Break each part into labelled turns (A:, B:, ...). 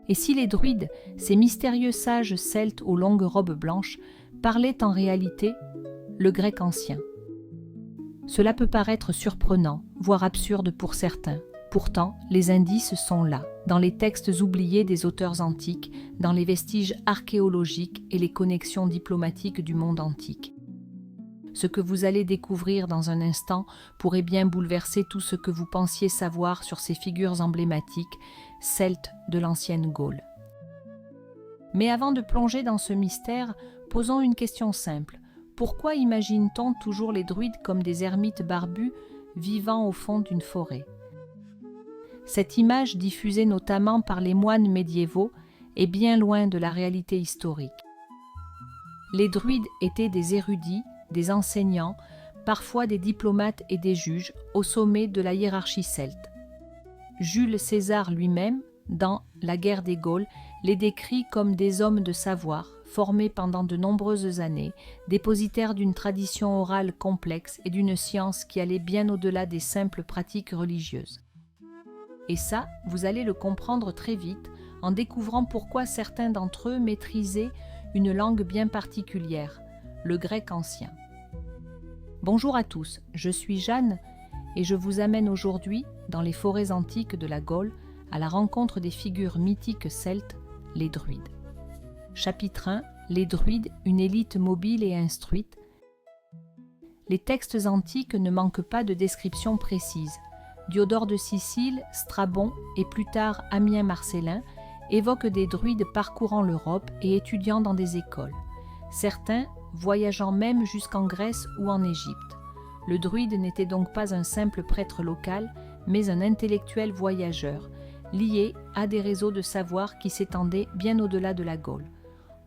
A: Et si les druides, ces mystérieux sages celtes aux longues robes blanches, parlaient en réalité le grec ancien? Cela peut paraître surprenant, voire absurde pour certains. Pourtant, les indices sont là, dans les textes oubliés des auteurs antiques, dans les vestiges archéologiques et les connexions diplomatiques du monde antique. Ce que vous allez découvrir dans un instant pourrait bien bouleverser tout ce que vous pensiez savoir sur ces figures emblématiques, celtes de l'ancienne Gaule. Mais avant de plonger dans ce mystère, posons une question simple. Pourquoi imagine-t-on toujours les druides comme des ermites barbus vivant au fond d'une forêt? Cette image, diffusée notamment par les moines médiévaux, est bien loin de la réalité historique. Les druides étaient des érudits, des enseignants, parfois des diplomates et des juges, au sommet de la hiérarchie celte. Jules César lui-même, dans La guerre des Gaules, les décrit comme des hommes de savoir, formés pendant de nombreuses années, dépositaires d'une tradition orale complexe et d'une science qui allait bien au-delà des simples pratiques religieuses. Et ça, vous allez le comprendre très vite en découvrant pourquoi certains d'entre eux maîtrisaient une langue bien particulière, le grec ancien. Bonjour à tous, je suis Jeanne et je vous amène aujourd'hui, dans les forêts antiques de la Gaule, à la rencontre des figures mythiques celtes, les druides. Chapitre 1, les druides, une élite mobile et instruite. Les textes antiques ne manquent pas de descriptions précises. Diodore de Sicile, Strabon et plus tard Ammien Marcellin évoquent des druides parcourant l'Europe et étudiant dans des écoles. Certains voyageant même jusqu'en Grèce ou en Égypte. Le druide n'était donc pas un simple prêtre local, mais un intellectuel voyageur, lié à des réseaux de savoir qui s'étendaient bien au-delà de la Gaule.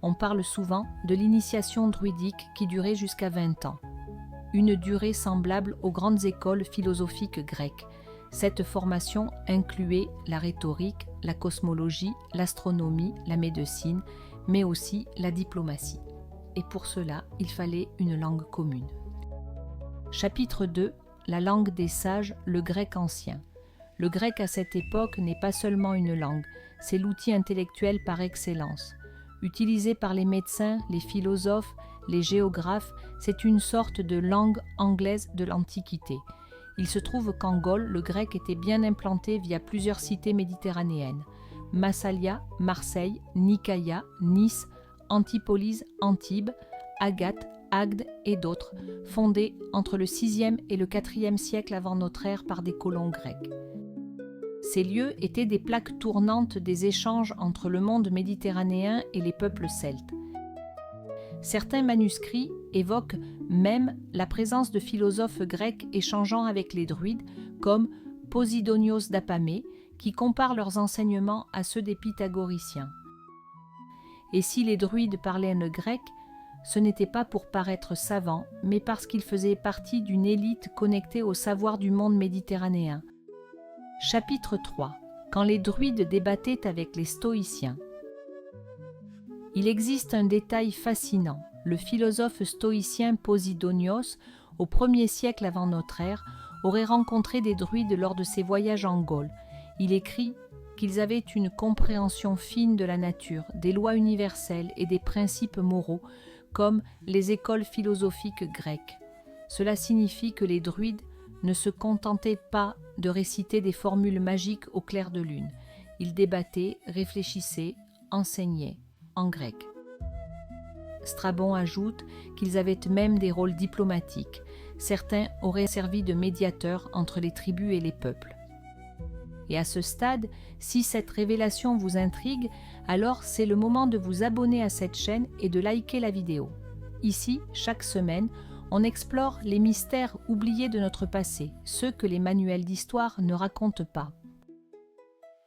A: On parle souvent de l'initiation druidique qui durait jusqu'à 20 ans. Une durée semblable aux grandes écoles philosophiques grecques. Cette formation incluait la rhétorique, la cosmologie, l'astronomie, la médecine, mais aussi la diplomatie. Et pour cela, il fallait une langue commune. Chapitre 2, la langue des sages, le grec ancien. Le grec à cette époque n'est pas seulement une langue, c'est l'outil intellectuel par excellence. Utilisé par les médecins, les philosophes, les géographes, c'est une sorte de langue anglaise de l'Antiquité. Il se trouve qu'en Gaule, le grec était bien implanté via plusieurs cités méditerranéennes. Massalia, Marseille, Nicaïa, Nice, Antipolis, Antibes, Agathe, Agde et d'autres, fondées entre le 6e et le 4e siècle avant notre ère par des colons grecs. Ces lieux étaient des plaques tournantes des échanges entre le monde méditerranéen et les peuples celtes. Certains manuscrits évoquent même la présence de philosophes grecs échangeant avec les druides, comme Posidonios d'Apamée, qui compare leurs enseignements à ceux des pythagoriciens. Et si les druides parlaient le grec, ce n'était pas pour paraître savants, mais parce qu'ils faisaient partie d'une élite connectée au savoir du monde méditerranéen. Chapitre 3. Quand les druides débattaient avec les stoïciens. Il existe un détail fascinant. Le philosophe stoïcien Posidonios, au 1er siècle avant notre ère, aurait rencontré des druides lors de ses voyages en Gaule. Il écrit qu'ils avaient une compréhension fine de la nature, des lois universelles et des principes moraux, comme les écoles philosophiques grecques. Cela signifie que les druides ne se contentaient pas de réciter des formules magiques au clair de lune. Ils débattaient, réfléchissaient, enseignaient en grec. Strabon ajoute qu'ils avaient même des rôles diplomatiques. Certains auraient servi de médiateurs entre les tribus et les peuples. Et à ce stade, si cette révélation vous intrigue, alors c'est le moment de vous abonner à cette chaîne et de liker la vidéo. Ici, chaque semaine, on explore les mystères oubliés de notre passé, ceux que les manuels d'histoire ne racontent pas.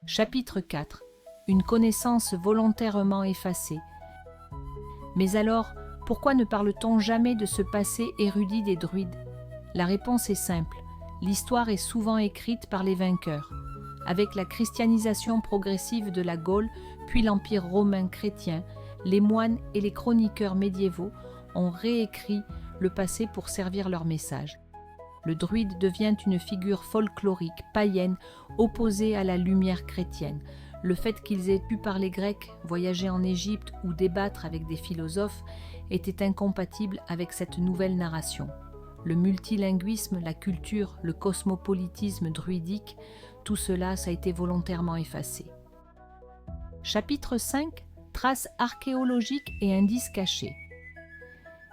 A: Chapitre 4. Une connaissance volontairement effacée. Mais alors, pourquoi ne parle-t-on jamais de ce passé érudit des druides? La réponse est simple. L'histoire est souvent écrite par les vainqueurs. Avec la christianisation progressive de la Gaule, puis l'Empire romain chrétien, les moines et les chroniqueurs médiévaux ont réécrit le passé pour servir leur message. Le druide devient une figure folklorique, païenne, opposée à la lumière chrétienne. Le fait qu'ils aient pu parler grec, voyager en Égypte ou débattre avec des philosophes était incompatible avec cette nouvelle narration. Le multilinguisme, la culture, le cosmopolitisme druidique, tout cela, ça a été volontairement effacé. Chapitre 5. Traces archéologiques et indices cachés.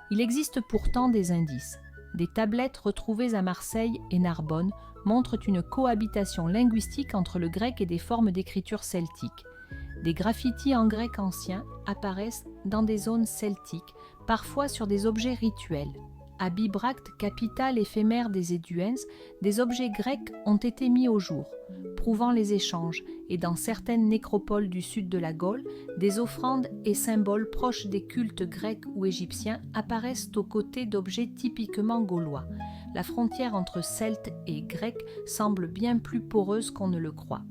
A: Il existe pourtant des indices. Des tablettes retrouvées à Marseille et Narbonne montrent une cohabitation linguistique entre le grec et des formes d'écriture celtique. Des graffitis en grec ancien apparaissent dans des zones celtiques, parfois sur des objets rituels. À Bibracte, capitale éphémère des Éduens, des objets grecs ont été mis au jour, prouvant les échanges, et dans certaines nécropoles du sud de la Gaule, des offrandes et symboles proches des cultes grecs ou égyptiens apparaissent aux côtés d'objets typiquement gaulois. La frontière entre Celtes et Grecs semble bien plus poreuse qu'on ne le croit.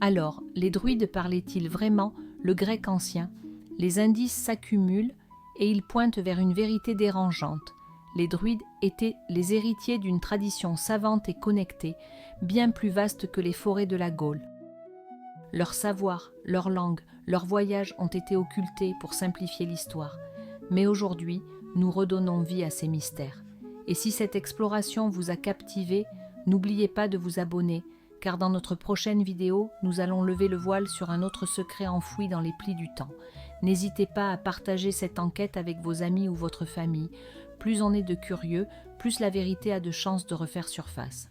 A: Alors, les druides parlaient-ils vraiment le grec ancien? Les indices s'accumulent et ils pointent vers une vérité dérangeante. Les druides étaient les héritiers d'une tradition savante et connectée, bien plus vaste que les forêts de la Gaule. Leur savoir, leur langue, leurs voyages ont été occultés pour simplifier l'histoire. Mais aujourd'hui, nous redonnons vie à ces mystères. Et si cette exploration vous a captivé, n'oubliez pas de vous abonner, car dans notre prochaine vidéo, nous allons lever le voile sur un autre secret enfoui dans les plis du temps. N'hésitez pas à partager cette enquête avec vos amis ou votre famille. Plus on est de curieux, plus la vérité a de chances de refaire surface.